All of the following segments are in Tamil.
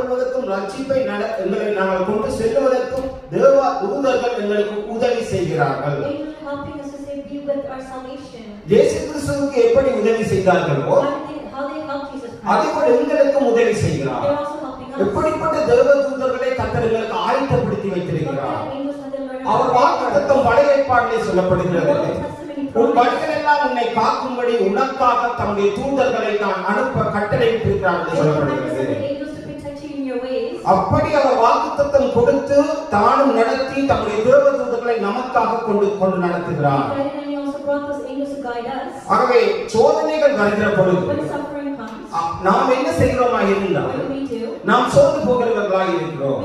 பண்ணுவதற்கும் ரட்சிப்பை எங்களை நாங்கள் கொண்டு செல்வதற்கும் தேவ தூதர்கள் எங்களுக்கு உதவி செய்கிறார்கள். இயேசு கிறிஸ்துவுக்கு எப்படி உதவி செய்தார்களோ அதேபோல் எங்களுக்கும் உதவி செய்கிறார். எப்படிப்பட்ட தேவ தூதர்களை கர்த்தர் எங்களுக்கு ஆயத்தப்படுத்தி வைத்திருக்கிறார். அவர் வாக்குத்தத்தம் பழைய ஏற்பாட்டிலே சொல்லப்படுகிறது. உன் வழிகள் எல்லாம் உன்னை காக்கும்படி உனக்காக தம்முடைய தூதர்களை நான் அனுப்ப கட்டளையிட்டிருக்கிறார் என்று சொல்லப்படுகிறது. அப்படி அவர் வாக்குத்தத்தம் கொடுத்து தானும் நடத்தி தம்முடைய தேவ தூதர்களை நமக்காக கொண்டு நடத்துகிறார். ஆகவே சோதனைகள் வருகிற பொழுது நாம் என்ன செய்கிறோமாக இருந்தால் நாம் சோர்ந்து போகிறவர்களாக இருக்கிறோம்.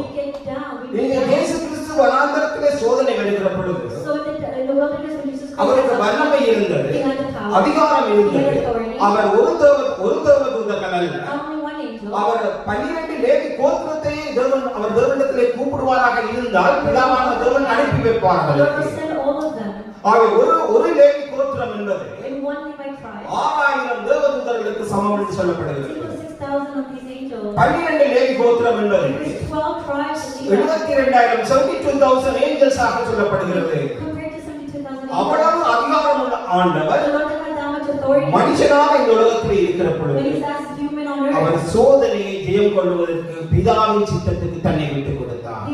இயேசு கிறிஸ்து வனாந்தரத்திலே சோதனை வருகிற பொழுது அவருக்கு வல்லமை இருந்தது, அதிகாரம் இருந்தது. அவர் ஒரு தேவ தூதர்கள் அல்ல, அவர் 12 லேவி கோத்திரத்தையே அவர் தேவனிடத்திலே கூப்பிடுவாராக இருந்தால் பிதாவான தேவன் அனுப்பி வைப்பார்கள். ஒரு லேவி கோத்திரம் என்பது 6000 தேவதூதர்களுக்கு சமம் என்று சொல்லப்படுகிறது. 12 லேவி கோத்திரம் என்பது 72,000 ஏஞ்சல்ஸ் ஆக சொல்லப்படுகிறது. அவ்வளவு அதிகாரம் உள்ள ஆண்டவர் மனுஷனாக இந்த உலகத்தில் இருக்கிற பொழுது அவர் சோதனையை ஜெயம் கொள்வதற்கு பிதாவின் சித்தத்துக்கு தன்னை விட்டுக் கொடுத்தார்.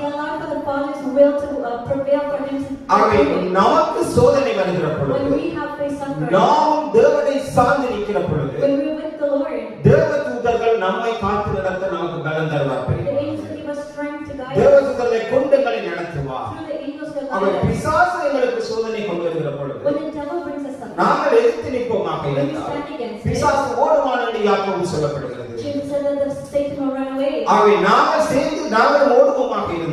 நமக்கு சோதனை வருகிற பொழுது நாம் தேவனை சார்ந்து நிற்கிற பொழுது தேவ தூதர்கள் நம்மை காத்து நடத்த நமக்கு பலம் தருவார்கள். தேவ தூதர்களை கொண்டு எங்களை நடத்துவார். அவர் பிசாசு எங்களுக்கு சோதனை கொண்டு வருகிற பொழுது நாங்கள் எதிர்த்து நிற்போமாக இருந்தால் பிசாசு ஓடுவான் என்று யாக்கோபு சொல்லப்படுகிறது. ஆகவே நாங்கள் சேர்ந்து